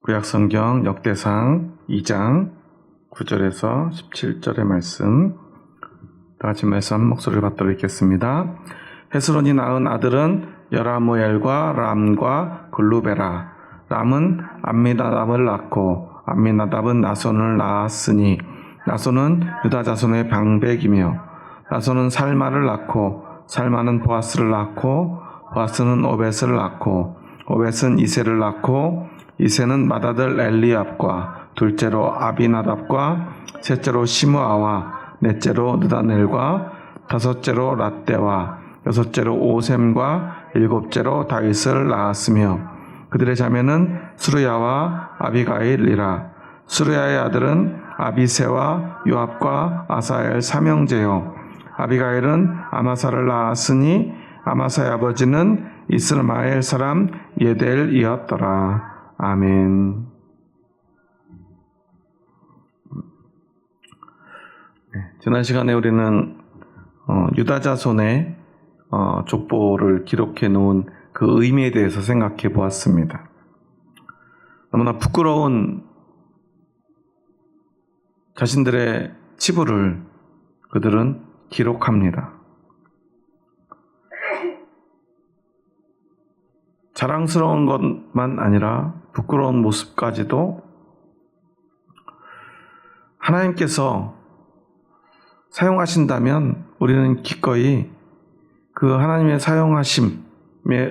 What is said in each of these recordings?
구약성경 역대상 2장 9절에서 17절의 말씀, 다같이 말씀 한 목소리를 받도록 읽겠습니다. 헤스론이 낳은 아들은 여라무엘과 람과 글루베라. 람은 암미나답을 낳고 암미나답은 나손을 낳았으니 나손은 유다 자손의 방백이며 나손은 살마를 낳고 살마는 보아스를 낳고 보아스는 오벳을 낳고 오벳은 이세를 낳고 이세는 맏아들 엘리압과 둘째로 아비나답과 셋째로 시므아와 넷째로 느다넬과 다섯째로 랏대와 여섯째로 오셈과 일곱째로 다윗을 낳았으며 그들의 자매는 수르야와 아비가일이라. 수르야의 아들은 아비세와 요압과 아사엘 삼형제요 아비가일은 아마사를 낳았으니 아마사의 아버지는 이스마엘 사람 예델이었더라. 아멘. 지난 시간에 우리는 유다 자손의 족보를 기록해 놓은 그 의미에 대해서 생각해 보았습니다. 너무나 부끄러운 자신들의 치부를 그들은 기록합니다. 자랑스러운 것만 아니라 부끄러운 모습까지도 하나님께서 사용하신다면 우리는 기꺼이 그 하나님의 사용하심의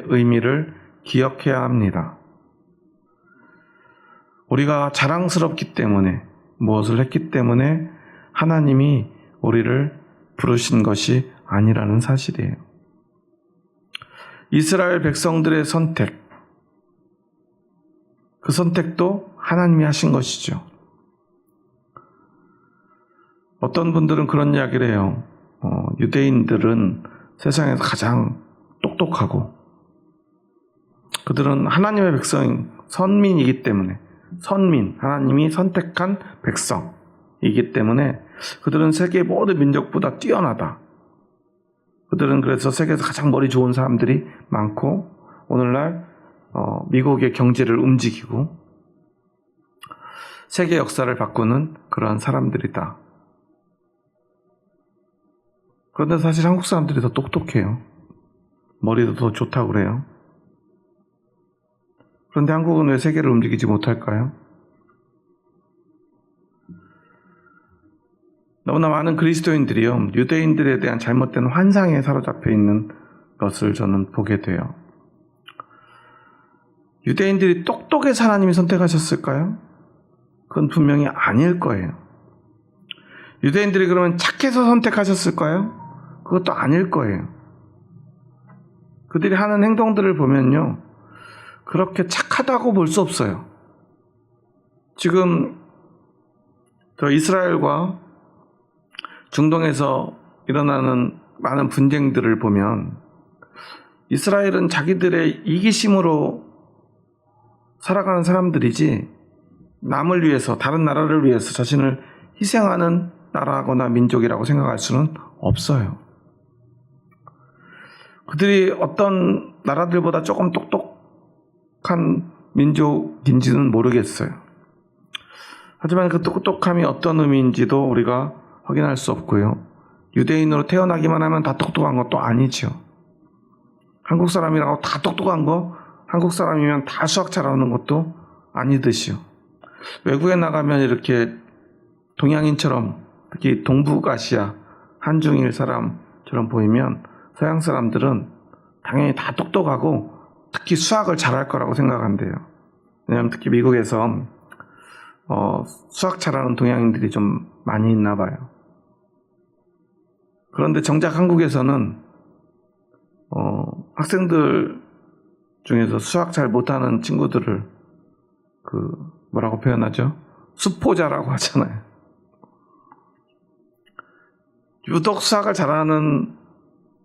의미를 기억해야 합니다. 우리가 자랑스럽기 때문에, 무엇을 했기 때문에 하나님이 우리를 부르신 것이 아니라는 사실이에요. 이스라엘 백성들의 선택, 그 선택도 하나님이 하신 것이죠. 어떤 분들은 그런 이야기를 해요. 유대인들은 세상에서 가장 똑똑하고 그들은 하나님의 백성인 선민이기 때문에, 하나님이 선택한 백성이기 때문에 그들은 세계 모든 민족보다 뛰어나다. 그들은 그래서 세계에서 가장 머리 좋은 사람들이 많고 오늘날 미국의 경제를 움직이고 세계 역사를 바꾸는 그러한 사람들이다. 그런데 사실 한국 사람들이 더 똑똑해요. 머리도 더 좋다고 그래요. 그런데 한국은 왜 세계를 움직이지 못할까요? 너무나 많은 그리스도인들이요, 유대인들에 대한 잘못된 환상에 사로잡혀 있는 것을 저는 보게 돼요. 유대인들이 똑똑해서 하나님이 선택하셨을까요? 그건 분명히 아닐 거예요. 유대인들이 그러면 착해서 선택하셨을까요? 그것도 아닐 거예요. 그들이 하는 행동들을 보면요, 그렇게 착하다고 볼 수 없어요. 지금 저 이스라엘과 중동에서 일어나는 많은 분쟁들을 보면 이스라엘은 자기들의 이기심으로 살아가는 사람들이지 남을 위해서, 다른 나라를 위해서 자신을 희생하는 나라거나 민족이라고 생각할 수는 없어요. 그들이 어떤 나라들보다 조금 똑똑한 민족인지는 모르겠어요. 하지만 그 똑똑함이 어떤 의미인지도 우리가 확인할 수 없고요. 유대인으로 태어나기만 하면 다 똑똑한 것도 아니죠. 한국 사람이라고 다 똑똑한 거, 한국 사람이면 다 수학 잘하는 것도 아니듯이요. 외국에 나가면 이렇게 동양인처럼, 특히 동북아시아 한중일 사람처럼 보이면 서양 사람들은 당연히 다 똑똑하고 특히 수학을 잘할 거라고 생각한대요. 왜냐하면 특히 미국에서 수학 잘하는 동양인들이 좀 많이 있나 봐요. 그런데 정작 한국에서는 학생들 중에서 수학 잘 못하는 친구들을 뭐라고 표현하죠? 수포자라고 하잖아요. 유독 수학을 잘하는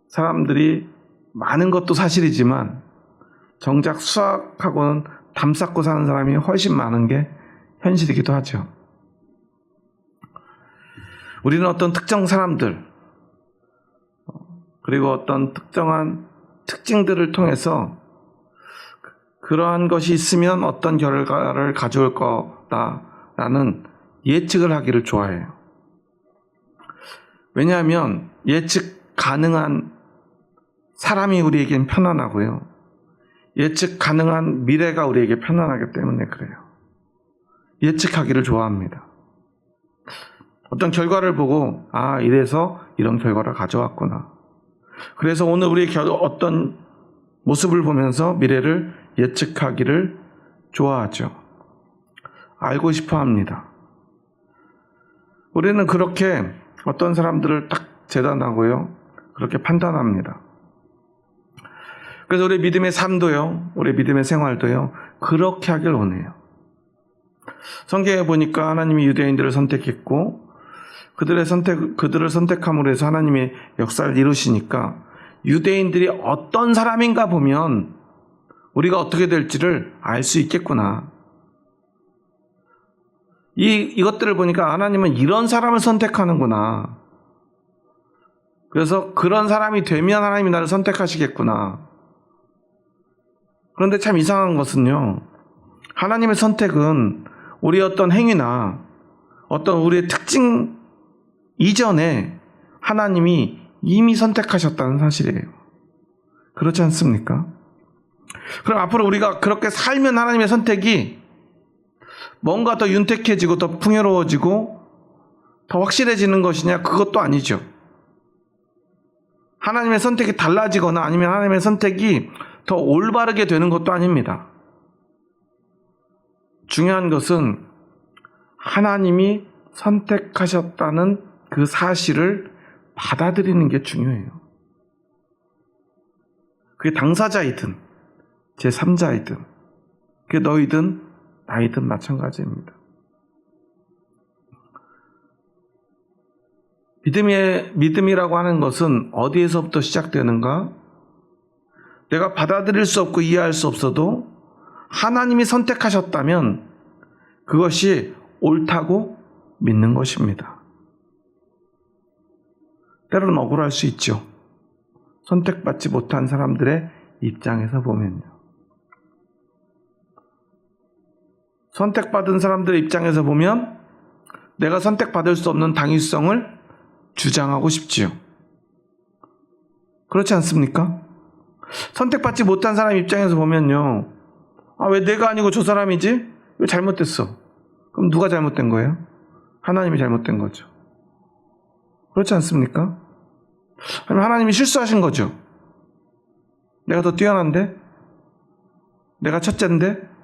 사람들이 많은 것도 사실이지만 정작 수학하고는 담쌓고 사는 사람이 훨씬 많은 게 현실이기도 하죠. 우리는 어떤 특정 사람들, 그리고 어떤 특정한 특징들을 통해서 그러한 것이 있으면 어떤 결과를 가져올 거다라는 예측을 하기를 좋아해요. 왜냐하면 예측 가능한 사람이 우리에겐 편안하고요. 예측 가능한 미래가 우리에게 편안하기 때문에 그래요. 예측하기를 좋아합니다. 어떤 결과를 보고 이래서 이런 결과를 가져왔구나. 그래서 오늘 우리의 어떤 모습을 보면서 미래를 예측하기를 좋아하죠. 알고 싶어 합니다. 우리는 그렇게 어떤 사람들을 딱 재단하고요. 그렇게 판단합니다. 그래서 우리 믿음의 삶도요. 우리 믿음의 생활도요. 그렇게 하길 원해요. 성경에 보니까 하나님이 유대인들을 선택했고 그들을 선택함으로 해서 하나님의 역사를 이루시니까 유대인들이 어떤 사람인가 보면 우리가 어떻게 될지를 알 수 있겠구나. 이것들을 보니까 하나님은 이런 사람을 선택하는구나. 그래서 그런 사람이 되면 하나님이 나를 선택하시겠구나. 그런데 참 이상한 것은요. 하나님의 선택은 우리의 어떤 행위나 어떤 우리의 특징 이전에 하나님이 이미 선택하셨다는 사실이에요. 그렇지 않습니까? 그럼 앞으로 우리가 그렇게 살면 하나님의 선택이 뭔가 더 윤택해지고 더 풍요로워지고 더 확실해지는 것이냐? 그것도 아니죠. 하나님의 선택이 달라지거나 아니면 하나님의 선택이 더 올바르게 되는 것도 아닙니다. 중요한 것은 하나님이 선택하셨다는 그 사실을 받아들이는 게 중요해요. 그게 당사자이든 제3자이든 그게 너희든 나이든 마찬가지입니다. 믿음이라고 하는 것은 어디에서부터 시작되는가? 내가 받아들일 수 없고 이해할 수 없어도 하나님이 선택하셨다면 그것이 옳다고 믿는 것입니다. 때로는 억울할 수 있죠. 선택받지 못한 사람들의 입장에서 보면요. 선택받은 사람들의 입장에서 보면 내가 선택받을 수 없는 당위성을 주장하고 싶지요. 그렇지 않습니까? 선택받지 못한 사람 입장에서 보면요. 왜 내가 아니고 저 사람이지? 왜 잘못됐어? 그럼 누가 잘못된 거예요? 하나님이 잘못된 거죠. 그렇지 않습니까? 아니면 하나님이 실수하신 거죠. 내가 더 뛰어난데? 내가 첫째인데?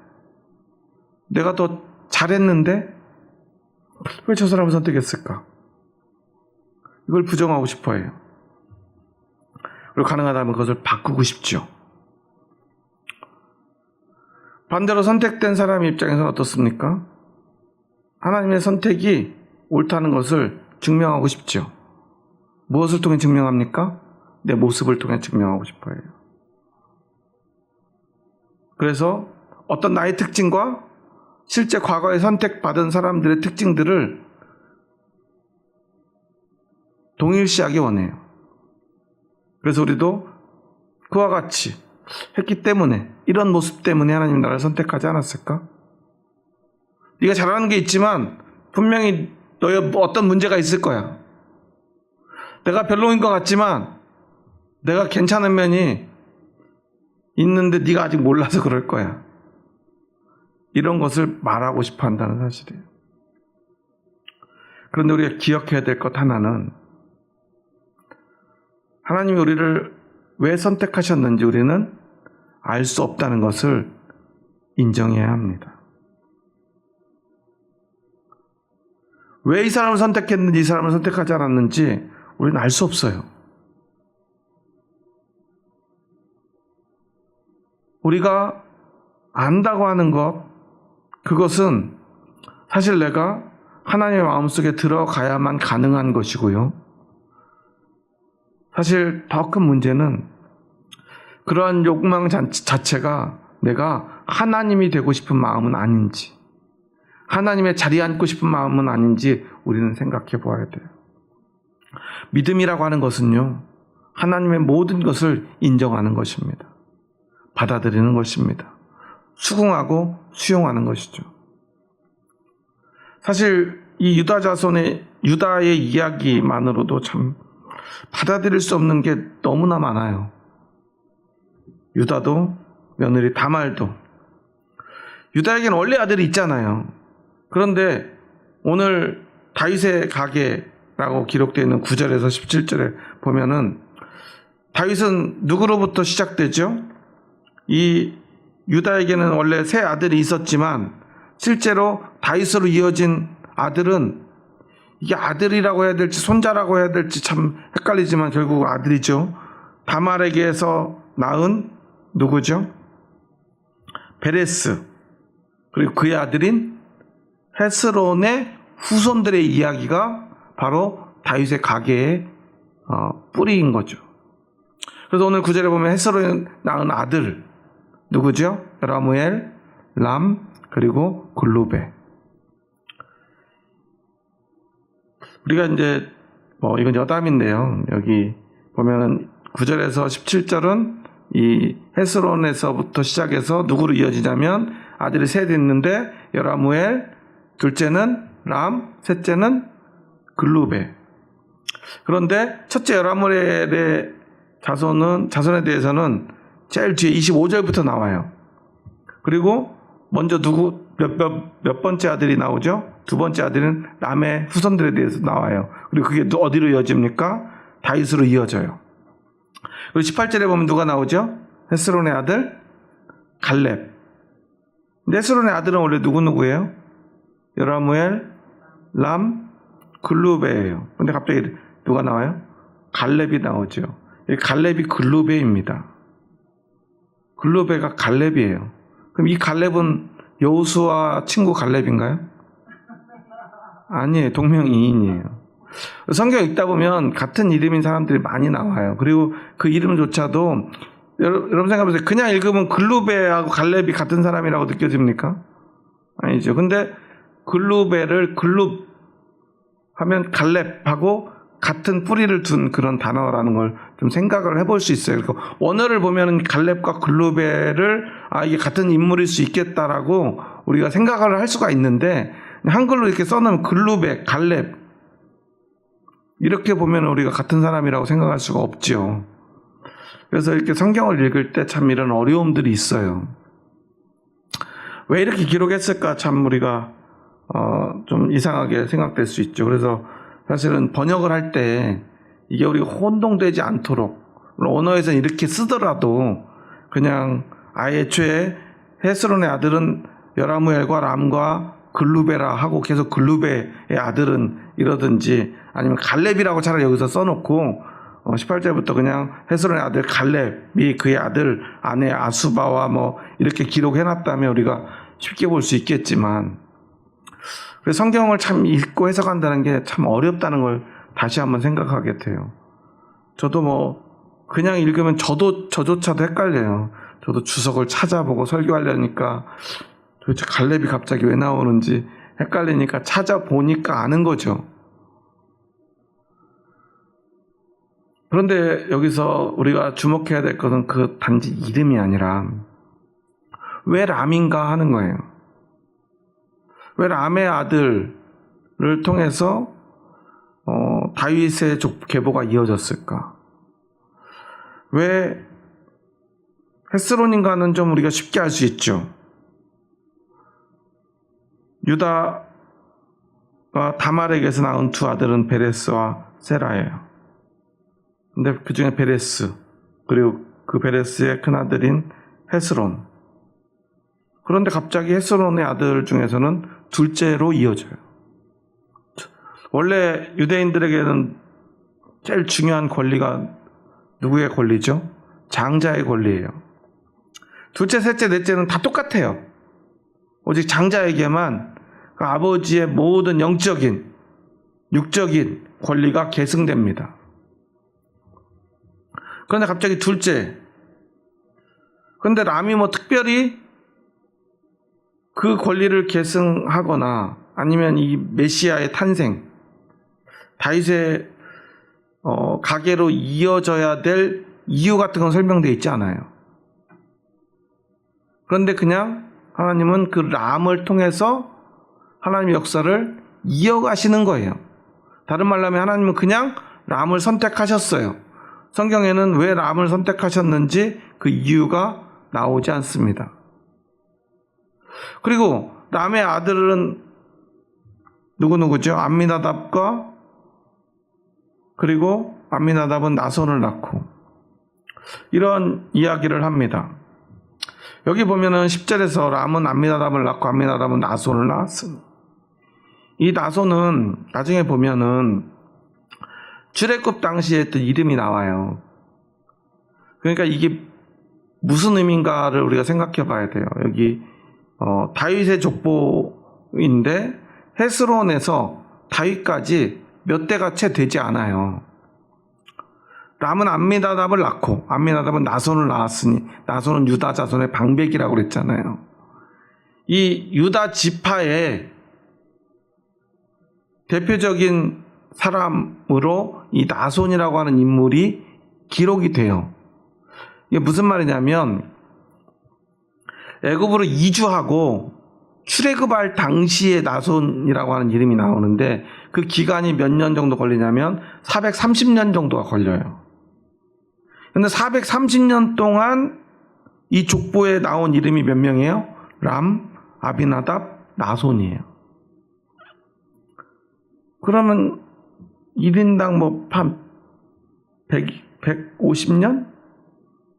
내가 더 잘했는데? 왜 저 사람을 선택했을까? 이걸 부정하고 싶어 해요. 그리고 가능하다면 그것을 바꾸고 싶죠. 반대로 선택된 사람의 입장에서는 어떻습니까? 하나님의 선택이 옳다는 것을 증명하고 싶죠. 무엇을 통해 증명합니까? 내 모습을 통해 증명하고 싶어 해요. 그래서 어떤 나의 특징과 실제 과거에 선택받은 사람들의 특징들을 동일시하기 원해요. 그래서 우리도 그와 같이 했기 때문에 이런 모습 때문에 하나님 나를 선택하지 않았을까? 네가 잘하는 게 있지만 분명히 너의 어떤 문제가 있을 거야. 내가 별로인 것 같지만 내가 괜찮은 면이 있는데 네가 아직 몰라서 그럴 거야. 이런 것을 말하고 싶어 한다는 사실이에요. 그런데 우리가 기억해야 될 것 하나는 하나님이 우리를 왜 선택하셨는지 우리는 알 수 없다는 것을 인정해야 합니다. 왜 이 사람을 선택했는지 이 사람을 선택하지 않았는지 우리는 알 수 없어요. 우리가 안다고 하는 것, 그것은 사실 내가 하나님의 마음속에 들어가야만 가능한 것이고요. 사실 더 큰 문제는 그러한 욕망 자체가 내가 하나님이 되고 싶은 마음은 아닌지, 하나님의 자리에 앉고 싶은 마음은 아닌지 우리는 생각해 보아야 돼요. 믿음이라고 하는 것은요, 하나님의 모든 것을 인정하는 것입니다. 받아들이는 것입니다. 수긍하고 수용하는 것이죠. 사실 이 유다 자손의 유다의 이야기만으로도 참 받아들일 수 없는 게 너무나 많아요. 유다도 며느리 다말도. 유다에게는 원래 아들이 있잖아요. 그런데 오늘 다윗의 가계라고 기록되어 있는 9절에서 17절에 보면은 다윗은 누구로부터 시작되죠? 이 유다에게는 원래 세 아들이 있었지만 실제로 다윗으로 이어진 아들은 이게 아들이라고 해야 될지 손자라고 해야 될지 참 헷갈리지만 결국 아들이죠. 다말에게서 낳은 누구죠? 베레스. 그리고 그의 아들인 헤스론의 후손들의 이야기가 바로 다윗의 가계의 뿌리인 거죠. 그래서 오늘 구절에 보면 헤스론이 낳은 아들 누구죠? 라무엘, 람, 그리고 글루베. 우리가 이제 이건 여담인데요. 여기 보면은 9절에서 17절은 이 헤스론에서부터 시작해서 누구로 이어지냐면 아들이 셋 있는데 여라무엘, 둘째는 람, 셋째는 글루베. 그런데 첫째 여라무엘의 자손에 대해서는 제일 뒤에 25절부터 나와요. 그리고 먼저 몇 번째 아들이 나오죠? 두 번째 아들은 람의 후손들에 대해서 나와요. 그리고 그게 어디로 이어집니까? 다윗으로 이어져요. 그리고 18절에 보면 누가 나오죠? 헤스론의 아들 갈렙. 근데 헤스론의 아들은 원래 누구예요? 여라무엘, 람, 글루베예요. 근데 갑자기 누가 나와요? 갈렙이 나오죠. 이 갈렙이 글루베입니다. 글루베가 갈렙이에요. 그럼 이 갈렙은 여호수아 친구 갈렙인가요? 아니에요. 동명이인이에요. 성경 읽다 보면 같은 이름인 사람들이 많이 나와요. 그리고 그 이름조차도 여러분 생각해보세요. 그냥 읽으면 글루베하고 갈렙이 같은 사람이라고 느껴집니까? 아니죠. 근데 글루베를 글룹 하면 갈렙하고 같은 뿌리를 둔 그런 단어라는 걸 좀 생각을 해볼 수 있어요. 그러니까 원어를 보면은 갈렙과 글루베를 이게 같은 인물일 수 있겠다라고 우리가 생각을 할 수가 있는데 한글로 이렇게 써놓으면 글루베, 갈렙 이렇게 보면 우리가 같은 사람이라고 생각할 수가 없죠. 그래서 이렇게 성경을 읽을 때 참 이런 어려움들이 있어요. 왜 이렇게 기록했을까 참 우리가 좀 이상하게 생각될 수 있죠. 그래서 사실은 번역을 할 때 이게 우리가 혼동되지 않도록 언어에서는 이렇게 쓰더라도 그냥 애초에 헤스론의 아들은 여라무엘과 람과 글루베라 하고 계속 글루베의 아들은 이러든지 아니면 갈렙이라고 차라리 여기서 써놓고 18절부터 그냥 헤스론의 아들 갈렙이 그의 아들 아내 아수바와 이렇게 기록해놨다면 우리가 쉽게 볼 수 있겠지만 그래서 성경을 참 읽고 해석한다는 게 참 어렵다는 걸 다시 한번 생각하게 돼요. 저도 그냥 읽으면 저조차도 헷갈려요. 저도 주석을 찾아보고 설교하려니까 도대체 갈렙이 갑자기 왜 나오는지 헷갈리니까 찾아보니까 아는 거죠. 그런데 여기서 우리가 주목해야 될 것은 그 단지 이름이 아니라 왜 람인가 하는 거예요. 왜 람의 아들을 통해서 다윗의 계보가 이어졌을까? 왜 헤스론인가는 좀 우리가 쉽게 알 수 있죠. 유다가 다말에게서 낳은 두 아들은 베레스와 세라예요. 근데 그 중에 베레스 그리고 그 베레스의 큰아들인 헤스론. 그런데 갑자기 헤스론의 아들 중에서는 둘째로 이어져요. 원래 유대인들에게는 제일 중요한 권리가 누구의 권리죠? 장자의 권리예요. 둘째, 셋째, 넷째는 다 똑같아요. 오직 장자에게만 그 아버지의 모든 영적인, 육적인 권리가 계승됩니다. 그런데 갑자기 둘째. 그런데 람이 특별히 그 권리를 계승하거나 아니면 이 메시아의 탄생, 다윗의 가계로 이어져야 될 이유 같은 건 설명되어 있지 않아요. 그런데 그냥 하나님은 그 람을 통해서 하나님의 역사를 이어가시는 거예요. 다른 말로 하면 하나님은 그냥 람을 선택하셨어요. 성경에는 왜 람을 선택하셨는지 그 이유가 나오지 않습니다. 그리고 람의 아들은 누구누구죠? 암미나답과 그리고 암미나답은 나손을 낳고 이런 이야기를 합니다. 여기 보면은 10절에서 람은 암미나답을 낳고 암미나답은 나손을 낳았으니 이 나손은 나중에 보면은 출애굽 당시에 했던 이름이 나와요. 그러니까 이게 무슨 의미인가를 우리가 생각해 봐야 돼요. 여기 다윗의 족보인데 헤스론에서 다윗까지 몇 대가 채 되지 않아요. 람은 암미나답을 낳고 암미나답은 나손을 낳았으니 나손은 유다 자손의 방백이라고 그랬잖아요. 이 유다 지파의 대표적인 사람으로 이 나손이라고 하는 인물이 기록이 돼요. 이게 무슨 말이냐면 애굽으로 이주하고 출애굽할 당시에 나손이라고 하는 이름이 나오는데 그 기간이 몇 년 정도 걸리냐면 430년 정도가 걸려요. 근데 430년 동안 이 족보에 나온 이름이 몇 명이에요? 람, 아비나답, 나손이에요. 그러면 1인당 뭐 한 150년?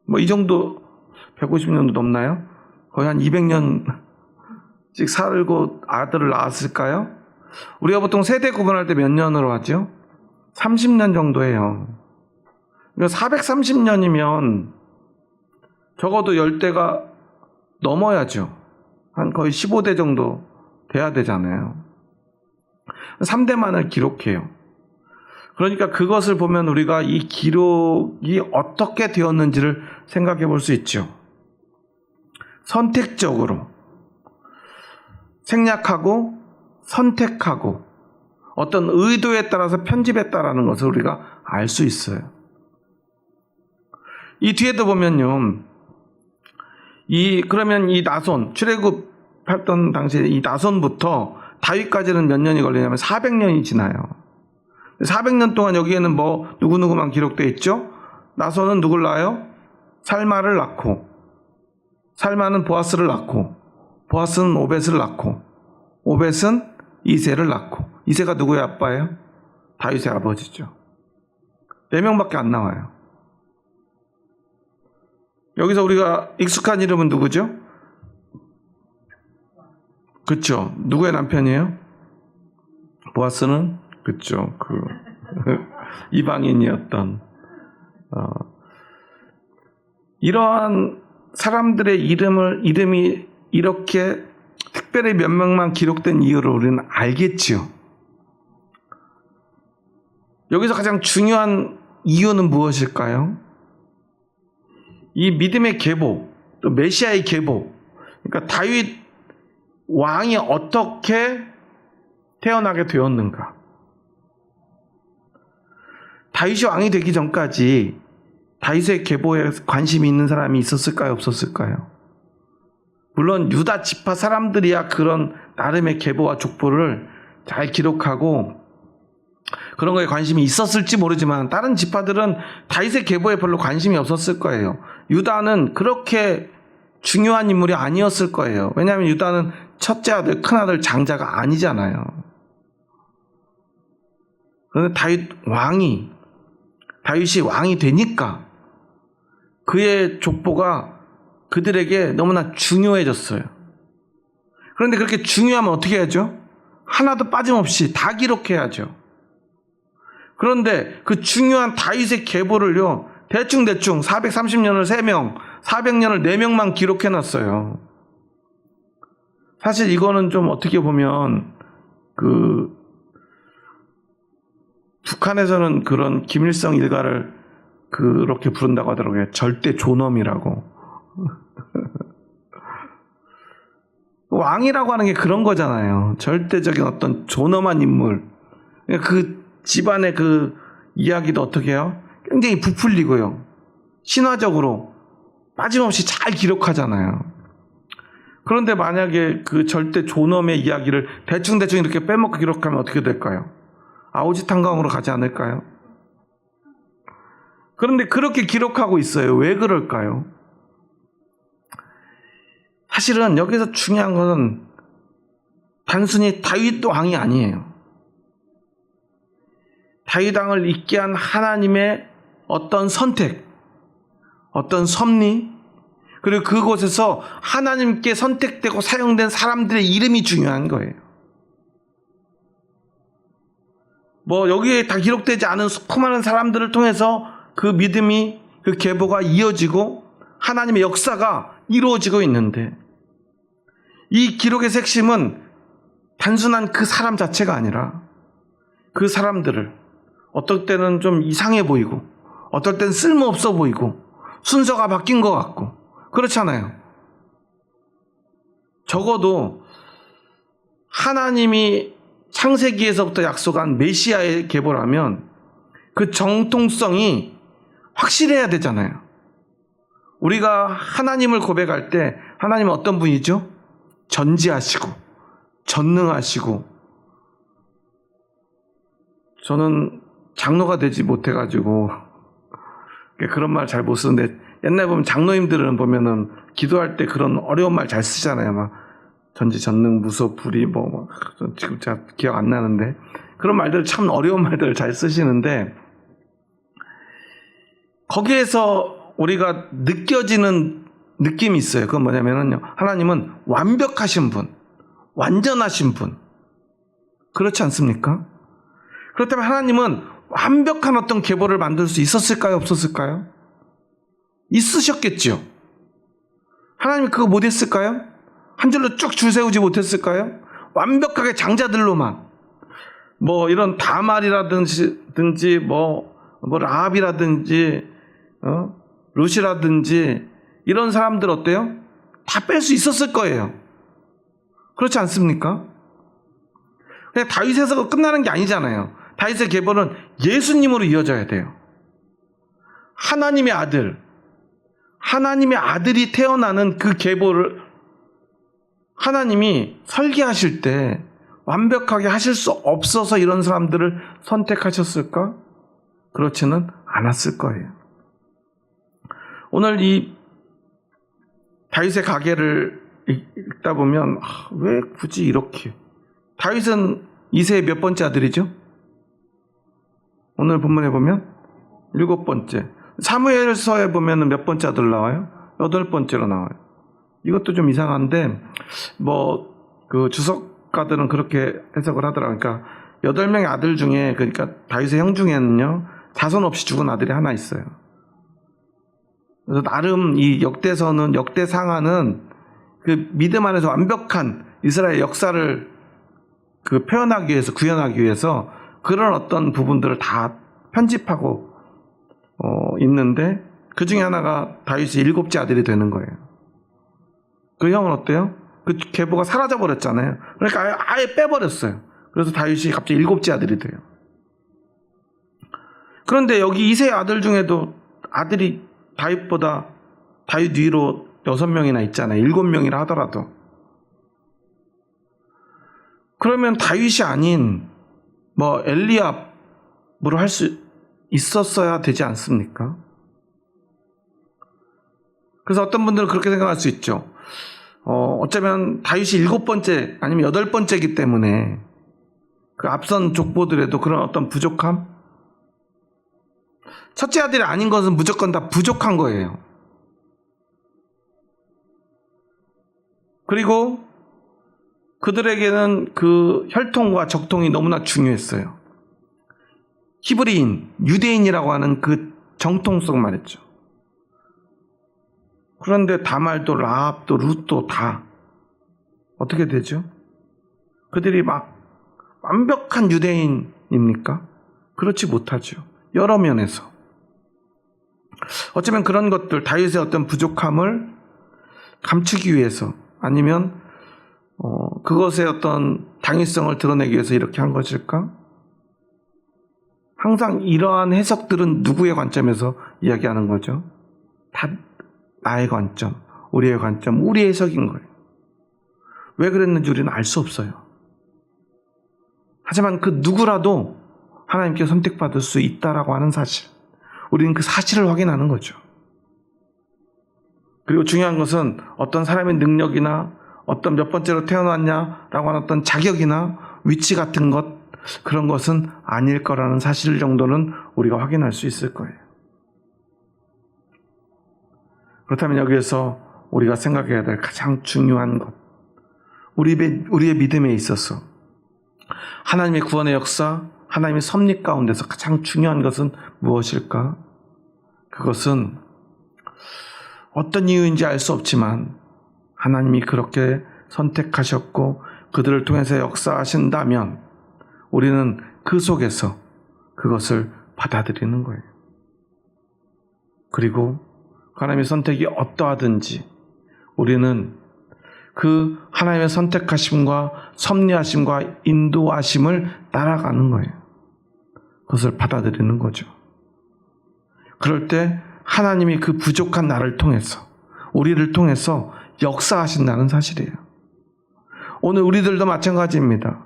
뭐 이 정도 150년도 넘나요? 거의 한 200년씩 살고 아들을 낳았을까요? 우리가 보통 세대 구분할 때 몇 년으로 하죠? 30년 정도 해요. 그러니까 430년이면 적어도 10대가 넘어야죠. 한 거의 15대 정도 돼야 되잖아요. 3대만을 기록해요. 그러니까 그것을 보면 우리가 이 기록이 어떻게 되었는지를 생각해 볼 수 있죠. 선택적으로 생략하고 선택하고 어떤 의도에 따라서 편집했다라는 것을 우리가 알 수 있어요. 이 뒤에도 보면요. 그러면 이 나손, 출애굽했던 당시에 이 나손부터 다윗까지는 몇 년이 걸리냐면 400년이 지나요. 400년 동안 여기에는 뭐 누구누구만 기록되어 있죠. 나손은 누굴 낳아요? 살마를 낳고, 살마는 보아스를 낳고, 보아스는 오벳을 낳고, 오벳은 이새를 낳고, 이새가 누구의 아빠예요? 다윗의 아버지죠. 4명밖에 안 나와요. 여기서 우리가 익숙한 이름은 누구죠? 그쵸. 누구의 남편이에요? 보아스는? 그쵸. 이방인이었던. 이러한 사람들의 이름이 이렇게 특별히 몇 명만 기록된 이유를 우리는 알겠지요. 여기서 가장 중요한 이유는 무엇일까요? 이 믿음의 계보, 또 메시아의 계보, 그러니까 다윗 왕이 어떻게 태어나게 되었는가? 다윗이 왕이 되기 전까지 다윗의 계보에 관심이 있는 사람이 있었을까요? 없었을까요? 물론 유다 지파 사람들이야 그런 나름의 계보와 족보를 잘 기록하고 그런 거에 관심이 있었을지 모르지만 다른 지파들은 다윗의 계보에 별로 관심이 없었을 거예요. 유다는 그렇게 중요한 인물이 아니었을 거예요. 왜냐하면 유다는 첫째 아들, 큰 아들, 장자가 아니잖아요. 그런데 다윗이 왕이 되니까 그의 족보가 그들에게 너무나 중요해졌어요. 그런데 그렇게 중요하면 어떻게 해야죠? 하나도 빠짐없이 다 기록해야죠. 그런데 그 중요한 다윗의 계보를요, 대충 430년을 3명, 400년을 4명만 기록해놨어요. 사실 이거는 좀 어떻게 보면 북한에서는 그런 김일성 일가를 그렇게 부른다고 하더라고요. 절대 존엄이라고. 왕이라고 하는 게 그런 거잖아요. 절대적인 어떤 존엄한 인물. 그 집안의 그 이야기도 어떻게 해요? 굉장히 부풀리고요. 신화적으로 빠짐없이 잘 기록하잖아요. 그런데 만약에 그 절대 존엄의 이야기를 대충대충 이렇게 빼먹고 기록하면 어떻게 될까요? 아우지탄강으로 가지 않을까요? 그런데 그렇게 기록하고 있어요. 왜 그럴까요? 사실은 여기서 중요한 것은 단순히 다윗 왕이 아니에요. 다윗 왕을 있게 한 하나님의 어떤 선택, 어떤 섭리, 그리고 그곳에서 하나님께 선택되고 사용된 사람들의 이름이 중요한 거예요. 뭐 여기에 다 기록되지 않은 수많은 사람들을 통해서 그 믿음이, 그 계보가 이어지고 하나님의 역사가 이루어지고 있는데, 이 기록의 핵심은 단순한 그 사람 자체가 아니라 그 사람들을 어떨 때는 좀 이상해 보이고 어떨 때는 쓸모없어 보이고 순서가 바뀐 것 같고 그렇잖아요. 적어도 하나님이 창세기에서부터 약속한 메시아의 계보라면 그 정통성이 확실해야 되잖아요. 우리가 하나님을 고백할 때 하나님은 어떤 분이죠? 전지하시고 전능하시고, 저는 장로가 되지 못해가지고 그런 말 잘 못 쓰는데, 옛날에 보면 장로님들은 보면은 기도할 때 그런 어려운 말 잘 쓰잖아요. 막 전지전능 무소불위 뭐 지금 제가 기억 안 나는데 그런 말들, 참 어려운 말들을 잘 쓰시는데, 거기에서 우리가 느껴지는 느낌이 있어요. 그건 뭐냐면요, 하나님은 완벽하신 분, 완전하신 분, 그렇지 않습니까? 그렇다면 하나님은 완벽한 어떤 계보를 만들 수 있었을까요? 없었을까요? 있으셨겠죠. 하나님이 그거 못했을까요? 한 줄로 쭉 줄 세우지 못했을까요? 완벽하게 장자들로만, 뭐 이런 다말이라든지 뭐 라합이라든지 룻이라든지 이런 사람들 어때요? 다 뺄 수 있었을 거예요. 그렇지 않습니까? 근데 다윗에서 끝나는 게 아니잖아요. 다윗의 계보는 예수님으로 이어져야 돼요. 하나님의 아들이 태어나는 그 계보를 하나님이 설계하실 때 완벽하게 하실 수 없어서 이런 사람들을 선택하셨을까? 그렇지는 않았을 거예요. 오늘 이 다윗의 가계를 읽다 보면 왜 굳이 이렇게, 다윗은 이새의 몇 번째 아들이죠? 오늘 본문에 보면 7번째. 사무엘서에 보면 몇 번째 아들 나와요? 8번째로 나와요. 이것도 좀 이상한데, 뭐 그 주석가들은 그렇게 해석을 하더라고요. 그러니까 8명의 아들 중에, 그러니까 다윗의 형 중에는요 자손 없이 죽은 아들이 하나 있어요. 그래서 나름 이 역대상하는 그 믿음 안에서 완벽한 이스라엘 역사를 그 표현하기 위해서, 구현하기 위해서 그런 어떤 부분들을 다 편집하고 있는데, 그 중에 하나가 다윗이 7째 아들이 되는 거예요. 그 형은 어때요? 그 계보가 사라져 버렸잖아요. 그러니까 아예 빼버렸어요. 그래서 다윗이 갑자기 7째 아들이 돼요. 그런데 여기 이새의 아들 중에도 아들이 다윗 위로 6명이나 있잖아요. 7명이라 하더라도. 그러면 다윗이 아닌 뭐 엘리압으로 할 수 있었어야 되지 않습니까? 그래서 어떤 분들은 그렇게 생각할 수 있죠. 어쩌면 다윗이 7번째 아니면 8번째이기 때문에 그 앞선 족보들에도 그런 어떤 부족함? 첫째 아들이 아닌 것은 무조건 다 부족한 거예요. 그리고 그들에게는 그 혈통과 적통이 너무나 중요했어요. 히브리인, 유대인이라고 하는 그 정통성 말했죠. 그런데 다말도 라합도 룻도 다 어떻게 되죠? 그들이 막 완벽한 유대인입니까? 그렇지 못하죠. 여러 면에서. 어쩌면 그런 것들, 다윗의 어떤 부족함을 감추기 위해서, 아니면 그것의 어떤 당위성을 드러내기 위해서 이렇게 한 것일까? 항상 이러한 해석들은 누구의 관점에서 이야기하는 거죠? 다 나의 관점, 우리의 관점, 우리의 해석인 거예요. 왜 그랬는지 우리는 알 수 없어요. 하지만 그 누구라도 하나님께 선택받을 수 있다라고 하는 사실, 우리는 그 사실을 확인하는 거죠. 그리고 중요한 것은 어떤 사람의 능력이나 어떤 몇 번째로 태어났냐라고 하는 어떤 자격이나 위치 같은 것, 그런 것은 아닐 거라는 사실 정도는 우리가 확인할 수 있을 거예요. 그렇다면 여기에서 우리가 생각해야 될 가장 중요한 것, 우리의 믿음에 있어서 하나님의 구원의 역사, 하나님의 섭리 가운데서 가장 중요한 것은 무엇일까? 그것은 어떤 이유인지 알 수 없지만 하나님이 그렇게 선택하셨고 그들을 통해서 역사하신다면 우리는 그 속에서 그것을 받아들이는 거예요. 그리고 하나님의 선택이 어떠하든지 우리는 그 하나님의 선택하심과 섭리하심과 인도하심을 따라가는 거예요. 그것을 받아들이는 거죠. 그럴 때 하나님이 그 부족한 나를 통해서, 우리를 통해서 역사하신다는 사실이에요. 오늘 우리들도 마찬가지입니다.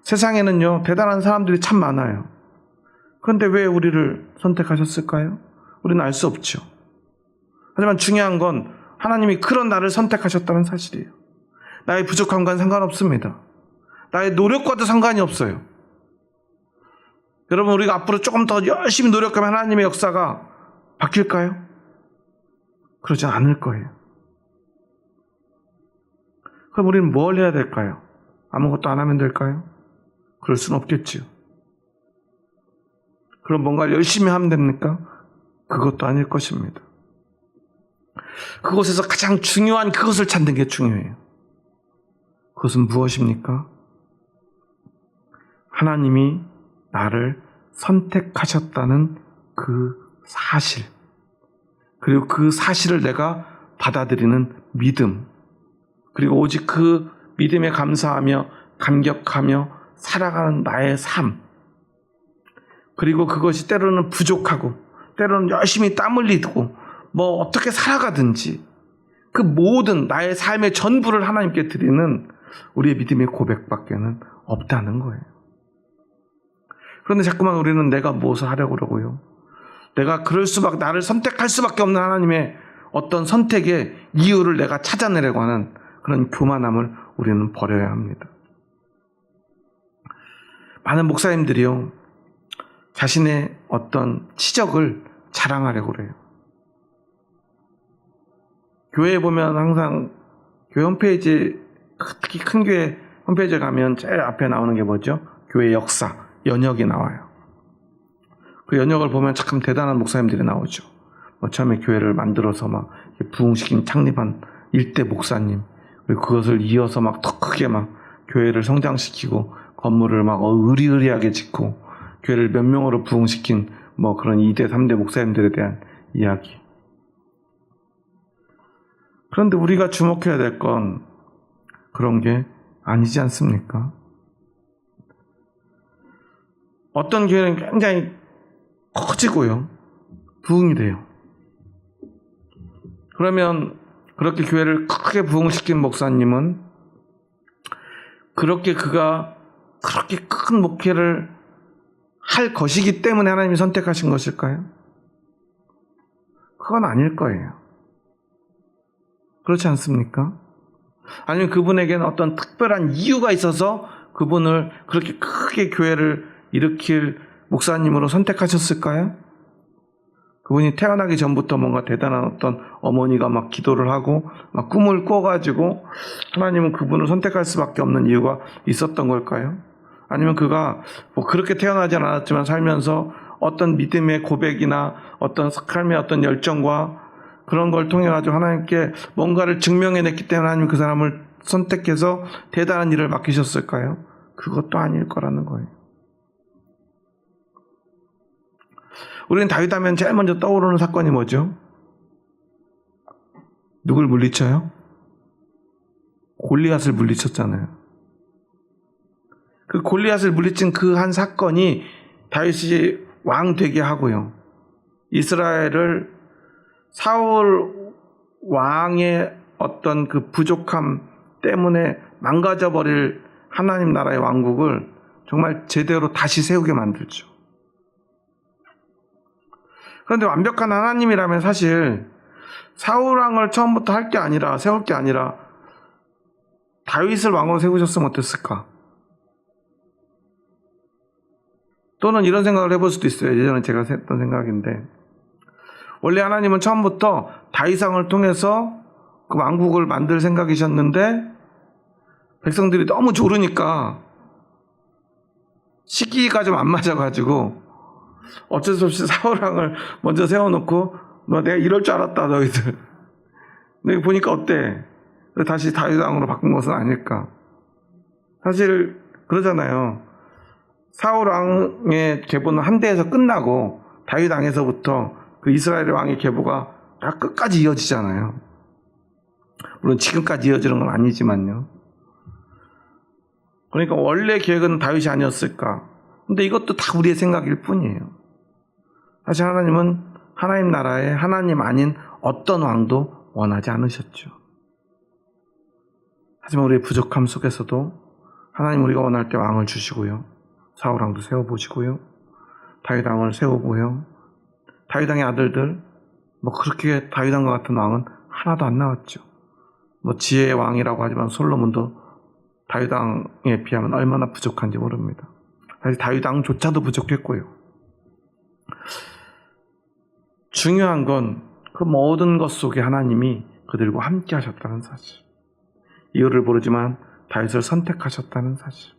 세상에는요, 대단한 사람들이 참 많아요. 그런데 왜 우리를 선택하셨을까요? 우리는 알 수 없죠. 하지만 중요한 건 하나님이 그런 나를 선택하셨다는 사실이에요. 나의 부족함과는 상관없습니다. 나의 노력과도 상관이 없어요. 여러분, 우리가 앞으로 조금 더 열심히 노력하면 하나님의 역사가 바뀔까요? 그러지 않을 거예요. 그럼 우리는 뭘 해야 될까요? 아무것도 안 하면 될까요? 그럴 수는 없겠지요. 그럼 뭔가 열심히 하면 됩니까? 그것도 아닐 것입니다. 그곳에서 가장 중요한 그것을 찾는 게 중요해요. 그것은 무엇입니까? 하나님이 나를 선택하셨다는 그 사실, 그리고 그 사실을 내가 받아들이는 믿음, 그리고 오직 그 믿음에 감사하며 감격하며 살아가는 나의 삶, 그리고 그것이 때로는 부족하고 때로는 열심히 땀 흘리고 뭐 어떻게 살아가든지 그 모든 나의 삶의 전부를 하나님께 드리는 우리의 믿음의 고백밖에는 없다는 거예요. 그런데 자꾸만 우리는 내가 무엇을 하려고 그러고요, 내가 나를 선택할 수밖에 없는 하나님의 어떤 선택의 이유를 내가 찾아내려고 하는 그런 교만함을 우리는 버려야 합니다. 많은 목사님들이요, 자신의 어떤 치적을 자랑하려고 그래요. 교회에 보면 항상 교회 홈페이지, 특히 큰 교회 홈페이지에 가면 제일 앞에 나오는 게 뭐죠? 교회 역사, 연역이 나와요. 그 연역을 보면 참 대단한 목사님들이 나오죠. 처음에 교회를 만들어서 막 부흥시킨 창립한 일대 목사님, 그리고 그것을 이어서 막 더 크게 막 교회를 성장시키고 건물을 막 의리의리하게 짓고 교회를 몇 명으로 부흥시킨 뭐 그런 2대, 3대 목사님들에 대한 이야기. 그런데 우리가 주목해야 될 건 그런 게 아니지 않습니까? 어떤 교회는 굉장히 커지고요, 부흥이 돼요. 그러면 그렇게 교회를 크게 부흥시킨 목사님은 그가 그렇게 큰 목회를 할 것이기 때문에 하나님이 선택하신 것일까요? 그건 아닐 거예요. 그렇지 않습니까? 아니면 그분에게는 어떤 특별한 이유가 있어서 그분을 그렇게 크게 교회를 일으킬 목사님으로 선택하셨을까요? 그분이 태어나기 전부터 뭔가 대단한 어떤 어머니가 막 기도를 하고 막 꿈을 꿔가지고 하나님은 그분을 선택할 수밖에 없는 이유가 있었던 걸까요? 아니면 그가 뭐 그렇게 태어나지 않았지만 살면서 어떤 믿음의 고백이나 어떤 삶의 어떤 열정과 그런 걸 통해 가지고 하나님께 뭔가를 증명해냈기 때문에 하나님 그 사람을 선택해서 대단한 일을 맡기셨을까요? 그것도 아닐 거라는 거예요. 우리는 다윗 하면 제일 먼저 떠오르는 사건이 뭐죠? 누굴 물리쳐요? 골리앗을 물리쳤잖아요. 그 골리앗을 물리친 그 한 사건이 다윗이 왕 되게 하고요, 이스라엘을 사울 왕의 어떤 그 부족함 때문에 망가져버릴 하나님 나라의 왕국을 정말 제대로 다시 세우게 만들죠. 그런데 완벽한 하나님이라면 사실 사울 왕을 처음부터 할 게 아니라, 세울 게 아니라 다윗을 왕으로 세우셨으면 어땠을까? 또는 이런 생각을 해볼 수도 있어요. 예전에 제가 했던 생각인데, 원래 하나님은 처음부터 다윗 왕을 통해서 그 왕국을 만들 생각이셨는데 백성들이 너무 조르니까 시기가 좀 안 맞아가지고 어쩔 수 없이 사울 왕을 먼저 세워놓고, 너 내가 이럴 줄 알았다 너희들, 근데 보니까 어때? 다시 다윗 왕으로 바꾼 것은 아닐까? 사실 그러잖아요. 사울 왕의 계보는 한 대에서 끝나고 다윗 왕에서부터 그 이스라엘 왕의 계보가 다 끝까지 이어지잖아요. 물론 지금까지 이어지는 건 아니지만요. 그러니까 원래 계획은 다윗이 아니었을까? 근데 이것도 다 우리의 생각일 뿐이에요. 사실 하나님은 하나님 나라에 하나님 아닌 어떤 왕도 원하지 않으셨죠. 하지만 우리의 부족함 속에서도 하나님 우리가 원할 때 왕을 주시고요, 사울 왕도 세워보시고요, 다윗 왕을 세우고요, 다윗 왕의 아들들, 그렇게 다윗 왕과 같은 왕은 하나도 안 나왔죠. 지혜의 왕이라고 하지만 솔로몬도 다윗 왕에 비하면 얼마나 부족한지 모릅니다. 사실 다윗 왕조차도 부족했고요. 중요한 건 그 모든 것 속에 하나님이 그들과 함께 하셨다는 사실, 이유를 모르지만 다윗을 선택하셨다는 사실,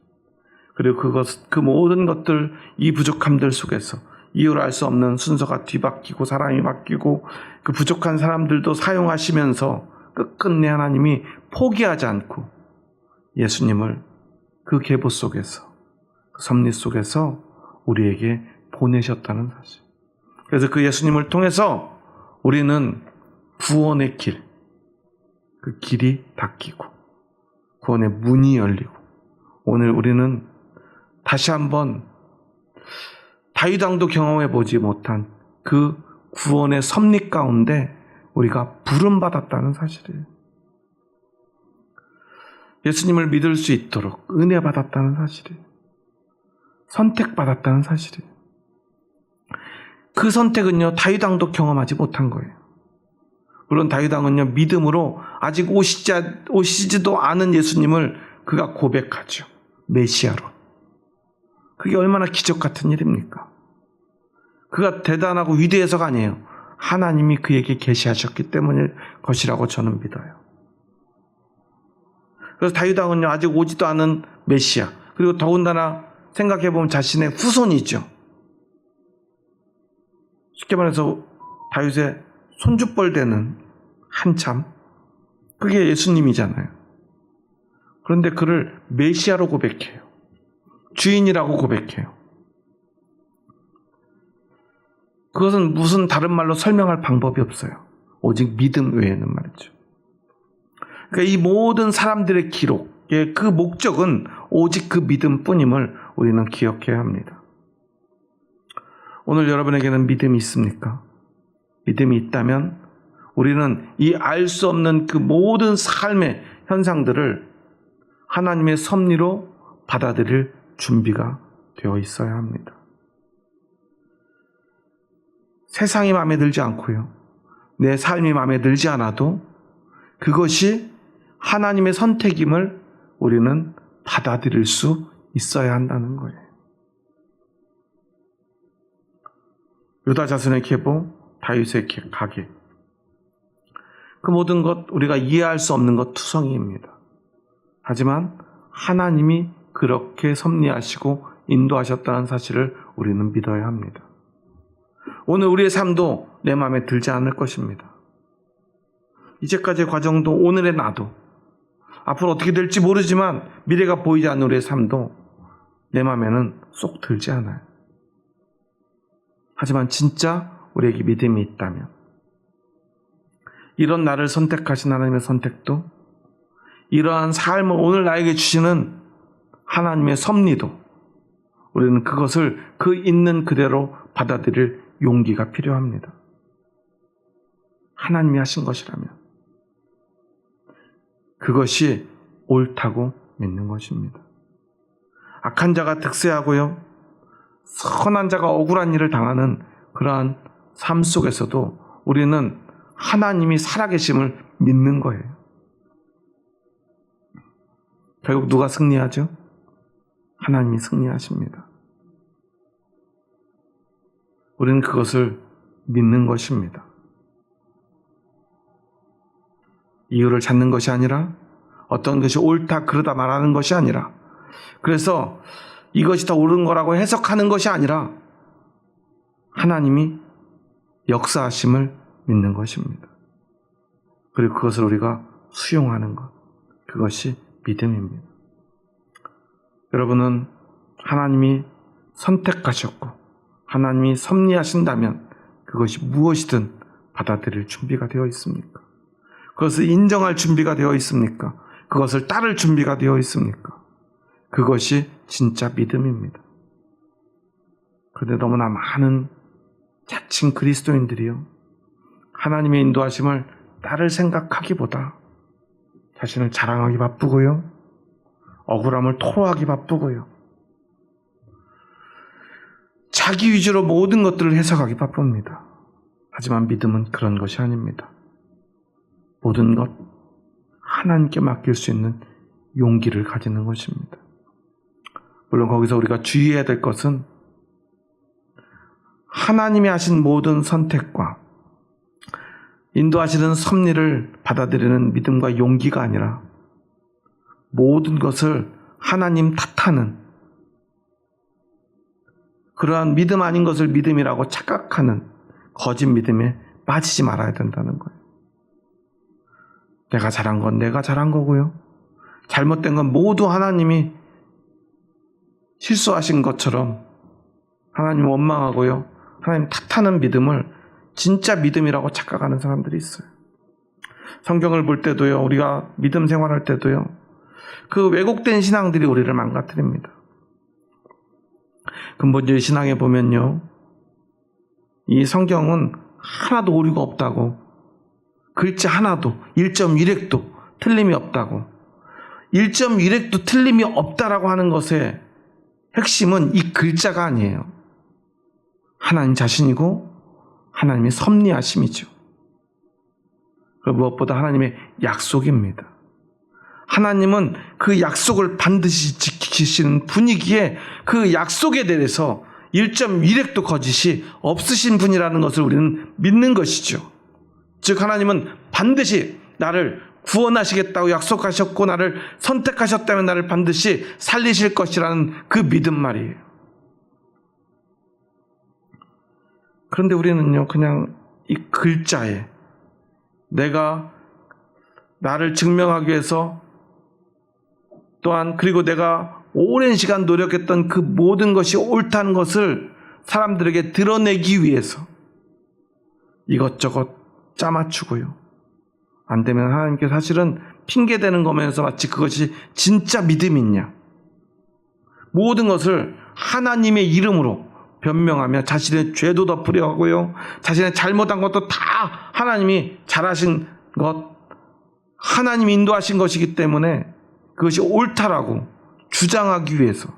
그리고 그 모든 것들, 이 부족함들 속에서 이유를 알 수 없는 순서가 뒤바뀌고 사람이 바뀌고 그 부족한 사람들도 사용하시면서 끝끝내 하나님이 포기하지 않고 예수님을 그 계보 속에서, 그 섭리 속에서 우리에게 보내셨다는 사실. 그래서 그 예수님을 통해서 우리는 구원의 길, 그 길이 닫히고 구원의 문이 열리고, 오늘 우리는 다시 한번 다윗 왕도 경험해 보지 못한 그 구원의 섭리 가운데 우리가 부름받았다는 사실이에요. 예수님을 믿을 수 있도록 은혜 받았다는 사실이에요. 선택받았다는 사실이에요. 그 선택은요, 다윗 왕도 경험하지 못한 거예요. 물론 다윗 왕은요, 믿음으로 아직 오시지도 않은 예수님을 그가 고백하죠. 메시아로. 그게 얼마나 기적 같은 일입니까? 그가 대단하고 위대해서가 아니에요. 하나님이 그에게 계시하셨기 때문일 것이라고 저는 믿어요. 그래서 다윗 왕은요, 아직 오지도 않은 메시아, 그리고 더군다나 생각해보면 자신의 후손이죠. 쉽게 말해서 다윗의 손주뻘 되는 한참, 그게 예수님이잖아요. 그런데 그를 메시아로 고백해요. 주인이라고 고백해요. 그것은 무슨 다른 말로 설명할 방법이 없어요. 오직 믿음 외에는 말이죠. 그러니까 이 모든 사람들의 기록의 그 목적은 오직 그 믿음뿐임을 우리는 기억해야 합니다. 오늘 여러분에게는 믿음이 있습니까? 믿음이 있다면 우리는 이 알 수 없는 그 모든 삶의 현상들을 하나님의 섭리로 받아들일 준비가 되어 있어야 합니다. 세상이 마음에 들지 않고요, 내 삶이 마음에 들지 않아도 그것이 하나님의 선택임을 우리는 받아들일 수 있어야 한다는 거예요. 유다 자손의 계보, 다윗의 가계, 그 모든 것 우리가 이해할 수 없는 것 투성이입니다. 하지만 하나님이 그렇게 섭리하시고 인도하셨다는 사실을 우리는 믿어야 합니다. 오늘 우리의 삶도 내 마음에 들지 않을 것입니다. 이제까지의 과정도, 오늘의 나도, 앞으로 어떻게 될지 모르지만 미래가 보이지 않는 우리의 삶도 내 마음에는 쏙 들지 않아요. 하지만 진짜 우리에게 믿음이 있다면, 이런 나를 선택하신 하나님의 선택도, 이러한 삶을 오늘 나에게 주시는 하나님의 섭리도, 우리는 그것을 그 있는 그대로 받아들일 용기가 필요합니다. 하나님이 하신 것이라면 그것이 옳다고 믿는 것입니다. 악한 자가 득세하고요, 선한 자가 억울한 일을 당하는 그러한 삶 속에서도 우리는 하나님이 살아계심을 믿는 거예요. 결국 누가 승리하죠? 하나님이 승리하십니다. 우리는 그것을 믿는 것입니다. 이유를 찾는 것이 아니라, 어떤 것이 옳다 그러다 말하는 것이 아니라, 그래서 이것이 더 옳은 거라고 해석하는 것이 아니라 하나님이 역사하심을 믿는 것입니다. 그리고 그것을 우리가 수용하는 것, 그것이 믿음입니다. 여러분은 하나님이 선택하셨고 하나님이 섭리하신다면 그것이 무엇이든 받아들일 준비가 되어 있습니까? 그것을 인정할 준비가 되어 있습니까? 그것을 따를 준비가 되어 있습니까? 그것이 진짜 믿음입니다. 그런데 너무나 많은 자칭 그리스도인들이요, 하나님의 인도하심을 따를 생각하기보다 자신을 자랑하기 바쁘고요, 억울함을 토로하기 바쁘고요, 자기 위주로 모든 것들을 해석하기 바쁩니다. 하지만 믿음은 그런 것이 아닙니다. 모든 것 하나님께 맡길 수 있는 용기를 가지는 것입니다. 물론 거기서 우리가 주의해야 될 것은 하나님이 하신 모든 선택과 인도하시는 섭리를 받아들이는 믿음과 용기가 아니라 모든 것을 하나님 탓하는, 그러한 믿음 아닌 것을 믿음이라고 착각하는 거짓 믿음에 빠지지 말아야 된다는 거예요. 내가 잘한 건 내가 잘한 거고요, 잘못된 건 모두 하나님이 실수하신 것처럼 하나님 원망하고요, 하나님 탓하는 믿음을 진짜 믿음이라고 착각하는 사람들이 있어요. 성경을 볼 때도요, 우리가 믿음 생활할 때도요, 그 왜곡된 신앙들이 우리를 망가뜨립니다. 근본적인 신앙에 보면요, 이 성경은 하나도 오류가 없다고, 글자 하나도 1.1획도 틀림이 없다고, 1.1획도 틀림이 없다라고 하는 것의 핵심은 이 글자가 아니에요. 하나님 자신이고 하나님의 섭리하심이죠. 그리고 무엇보다 하나님의 약속입니다. 하나님은 그 약속을 반드시 지키시는 분이기에 그 약속에 대해서 1.1획도 거짓이 없으신 분이라는 것을 우리는 믿는 것이죠. 즉 하나님은 반드시 나를 구원하시겠다고 약속하셨고 나를 선택하셨다면 나를 반드시 살리실 것이라는 그 믿음 말이에요. 그런데 우리는요, 그냥 이 글자에 내가 나를 증명하기 위해서, 또한 그리고 내가 오랜 시간 노력했던 그 모든 것이 옳다는 것을 사람들에게 드러내기 위해서 이것저것 짜맞추고요, 안 되면 하나님께 사실은 핑계대는 거면서 마치 그것이 진짜 믿음이냐, 모든 것을 하나님의 이름으로 변명하며 자신의 죄도 덮으려 하고요, 자신의 잘못한 것도 다 하나님이 잘하신 것, 하나님이 인도하신 것이기 때문에 그것이 옳다라고 주장하기 위해서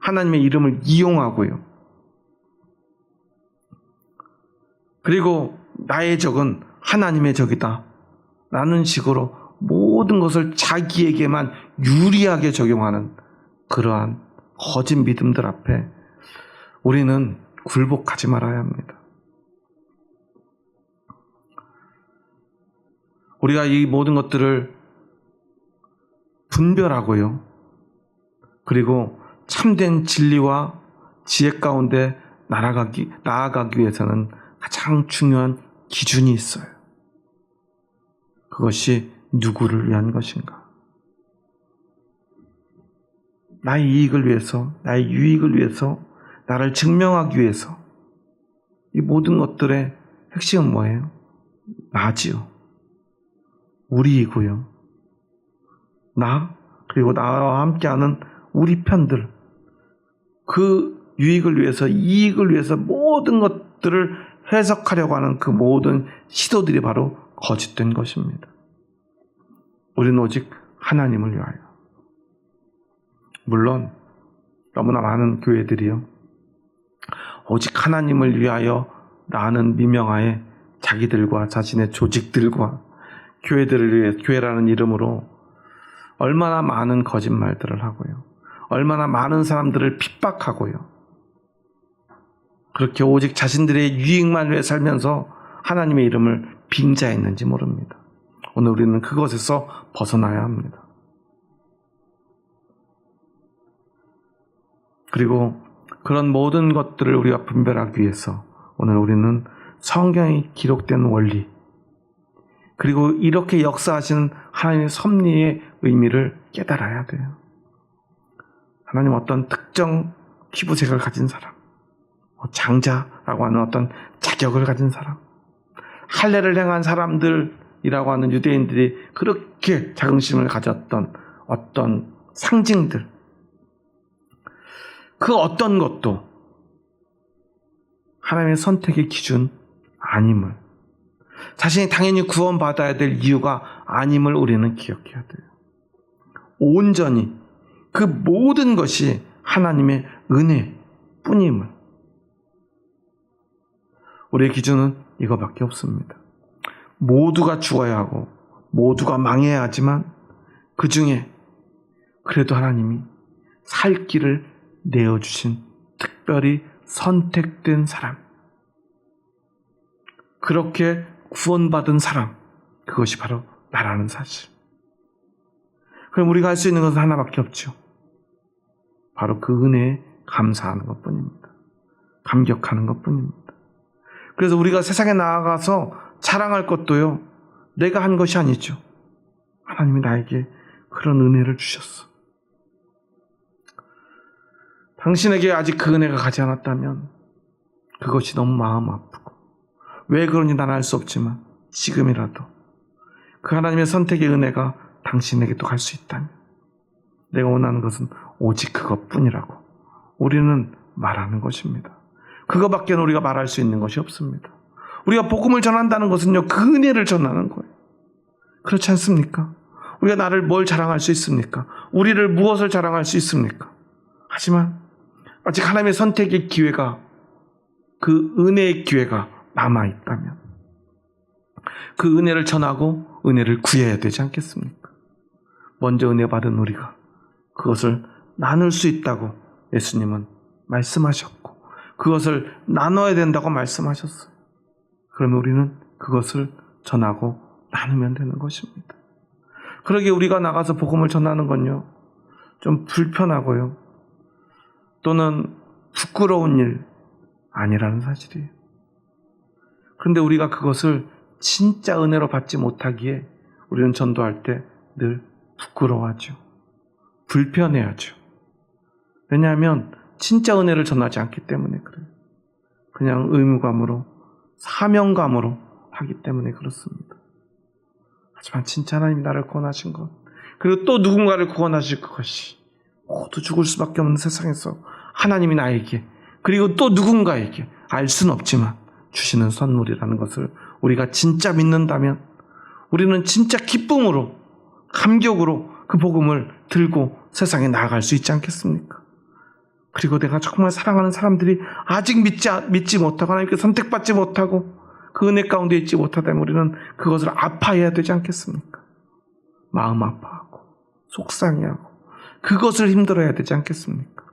하나님의 이름을 이용하고요, 그리고 나의 적은 하나님의 적이다 라는 식으로 모든 것을 자기에게만 유리하게 적용하는 그러한 거짓 믿음들 앞에 우리는 굴복하지 말아야 합니다. 우리가 이 모든 것들을 분별하고요, 그리고 참된 진리와 지혜 가운데 나아가기 위해서는 가장 중요한 기준이 있어요. 그것이 누구를 위한 것인가? 나의 이익을 위해서, 나의 유익을 위해서, 나를 증명하기 위해서. 이 모든 것들의 핵심은 뭐예요? 나지요. 우리이고요. 나, 그리고 나와 함께하는 우리 편들, 그 유익을 위해서, 이익을 위해서 모든 것들을 해석하려고 하는 그 모든 시도들이 바로 거짓된 것입니다. 우리는 오직 하나님을 위하여, 물론 너무나 많은 교회들이요, 오직 하나님을 위하여 라는 미명하에 자기들과 자신의 조직들과 교회들을 위해, 교회라는 이름으로 얼마나 많은 거짓말들을 하고요, 얼마나 많은 사람들을 핍박하고요, 그렇게 오직 자신들의 유익만 위해 살면서 하나님의 이름을 빙자했는지 모릅니다. 오늘 우리는 그것에서 벗어나야 합니다. 그리고 그런 모든 것들을 우리가 분별하기 위해서 오늘 우리는 성경에 기록된 원리, 그리고 이렇게 역사하시는 하나님의 섭리의 의미를 깨달아야 돼요. 하나님 어떤 특정 피부색을 가진 사람, 장자라고 하는 어떤 자격을 가진 사람, 할례를 행한 사람들이라고 하는 유대인들이 그렇게 자긍심을 가졌던 어떤 상징들, 그 어떤 것도 하나님의 선택의 기준 아님을, 자신이 당연히 구원받아야 될 이유가 아님을 우리는 기억해야 돼요. 온전히 그 모든 것이 하나님의 은혜뿐임을. 우리의 기준은 이거밖에 없습니다. 모두가 죽어야 하고 모두가 망해야 하지만 그 중에 그래도 하나님이 살 길을 내어주신 특별히 선택된 사람, 그렇게 구원받은 사람, 그것이 바로 나라는 사실. 그럼 우리가 할 수 있는 것은 하나밖에 없죠. 바로 그 은혜에 감사하는 것뿐입니다. 감격하는 것뿐입니다. 그래서 우리가 세상에 나아가서 자랑할 것도요, 내가 한 것이 아니죠. 하나님이 나에게 그런 은혜를 주셨어. 당신에게 아직 그 은혜가 가지 않았다면 그것이 너무 마음 아프고, 왜 그런지 나는 알 수 없지만 지금이라도 그 하나님의 선택의 은혜가 당신에게도 갈 수 있다면, 내가 원하는 것은 오직 그것뿐이라고 우리는 말하는 것입니다. 그거밖에 우리가 말할 수 있는 것이 없습니다. 우리가 복음을 전한다는 것은요, 그 은혜를 전하는 거예요. 그렇지 않습니까? 우리가 나를 뭘 자랑할 수 있습니까? 우리를 무엇을 자랑할 수 있습니까? 하지만 아직 하나님의 선택의 기회가, 그 은혜의 기회가 남아있다면 그 은혜를 전하고 은혜를 구해야 되지 않겠습니까? 먼저 은혜 받은 우리가 그것을 나눌 수 있다고 예수님은 말씀하셨고, 그것을 나눠야 된다고 말씀하셨어요. 그러면 우리는 그것을 전하고 나누면 되는 것입니다. 그러기에 우리가 나가서 복음을 전하는 건요, 좀 불편하고요, 또는 부끄러운 일 아니라는 사실이에요. 그런데 우리가 그것을 진짜 은혜로 받지 못하기에 우리는 전도할 때 늘 부끄러워하죠. 불편해하죠. 왜냐하면 진짜 은혜를 전하지 않기 때문에 그래요. 그냥 의무감으로, 사명감으로 하기 때문에 그렇습니다. 하지만 진짜 하나님이 나를 구원하신 것, 그리고 또 누군가를 구원하실 것이 모두 죽을 수밖에 없는 세상에서 하나님이 나에게, 그리고 또 누군가에게 알 수는 없지만 주시는 선물이라는 것을 우리가 진짜 믿는다면 우리는 진짜 기쁨으로, 감격으로 그 복음을 들고 세상에 나아갈 수 있지 않겠습니까? 그리고 내가 정말 사랑하는 사람들이 아직 믿지 못하고 하나님께 선택받지 못하고 그 은혜 가운데 있지 못하다면 우리는 그것을 아파해야 되지 않겠습니까? 마음 아파하고 속상해하고 그것을 힘들어야 되지 않겠습니까?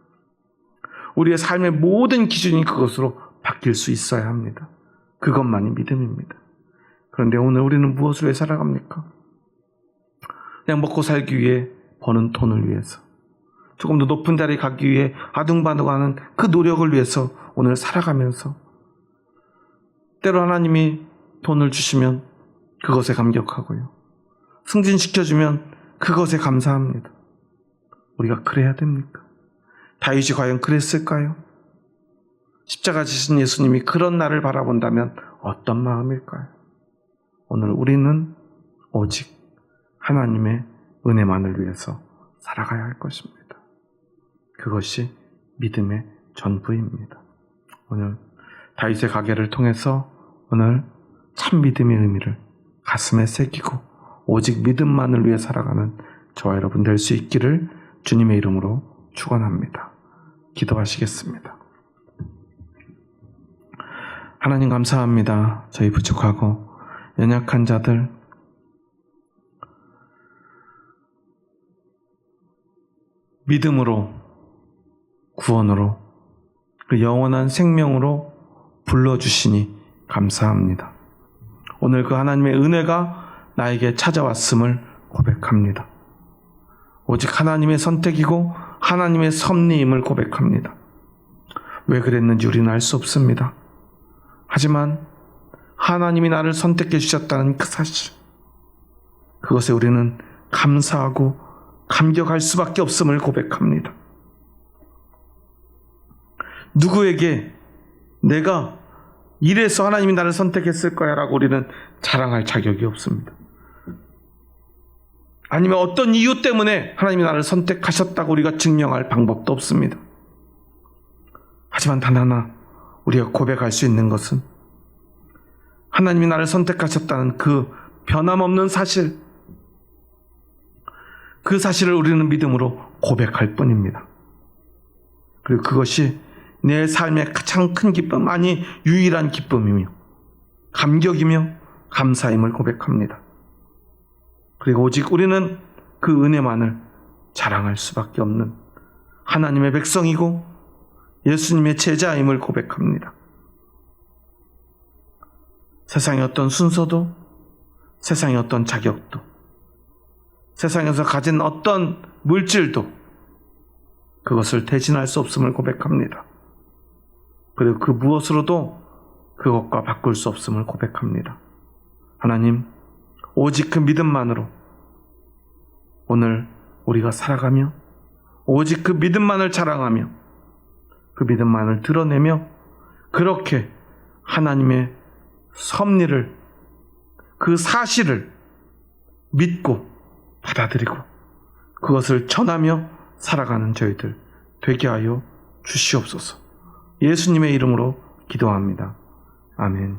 우리의 삶의 모든 기준이 그것으로 바뀔 수 있어야 합니다. 그것만이 믿음입니다. 그런데 오늘 우리는 무엇을 위해 살아갑니까? 그냥 먹고 살기 위해 버는 돈을 위해서, 조금 더 높은 자리에 가기 위해 아둥바둥하는 그 노력을 위해서 오늘 살아가면서, 때로 하나님이 돈을 주시면 그것에 감격하고요, 승진시켜주면 그것에 감사합니다. 우리가 그래야 됩니까? 다윗이 과연 그랬을까요? 십자가 지신 예수님이 그런 나를 바라본다면 어떤 마음일까요? 오늘 우리는 오직 하나님의 은혜만을 위해서 살아가야 할 것입니다. 그것이 믿음의 전부입니다. 오늘 다윗의 가계를 통해서 오늘 참 믿음의 의미를 가슴에 새기고 오직 믿음만을 위해 살아가는 저와 여러분 될 수 있기를 주님의 이름으로 축원합니다. 기도하시겠습니다. 하나님 감사합니다. 저희 부족하고 연약한 자들, 믿음으로, 구원으로, 그 영원한 생명으로 불러주시니 감사합니다. 오늘 그 하나님의 은혜가 나에게 찾아왔음을 고백합니다. 오직 하나님의 선택이고 하나님의 섭리임을 고백합니다. 왜 그랬는지 우리는 알 수 없습니다. 하지만 하나님이 나를 선택해 주셨다는 그 사실, 그것에 우리는 감사하고 감격할 수밖에 없음을 고백합니다. 누구에게 내가 이래서 하나님이 나를 선택했을 거야 라고 우리는 자랑할 자격이 없습니다. 아니면 어떤 이유 때문에 하나님이 나를 선택하셨다고 우리가 증명할 방법도 없습니다. 하지만 단 하나 우리가 고백할 수 있는 것은 하나님이 나를 선택하셨다는 그 변함없는 사실, 그 사실을 우리는 믿음으로 고백할 뿐입니다. 그리고 그것이 내 삶의 가장 큰 기쁨, 아니 유일한 기쁨이며 감격이며 감사임을 고백합니다. 그리고 오직 우리는 그 은혜만을 자랑할 수밖에 없는 하나님의 백성이고 예수님의 제자임을 고백합니다. 세상의 어떤 순서도, 세상의 어떤 자격도, 세상에서 가진 어떤 물질도 그것을 대신할 수 없음을 고백합니다. 그리고 그 무엇으로도 그것과 바꿀 수 없음을 고백합니다. 하나님, 오직 그 믿음만으로 오늘 우리가 살아가며 오직 그 믿음만을 자랑하며 그 믿음만을 드러내며 그렇게 하나님의 섭리를, 그 사실을 믿고 받아들이고 그것을 전하며 살아가는 저희들 되게 하여 주시옵소서. 예수님의 이름으로 기도합니다. 아멘.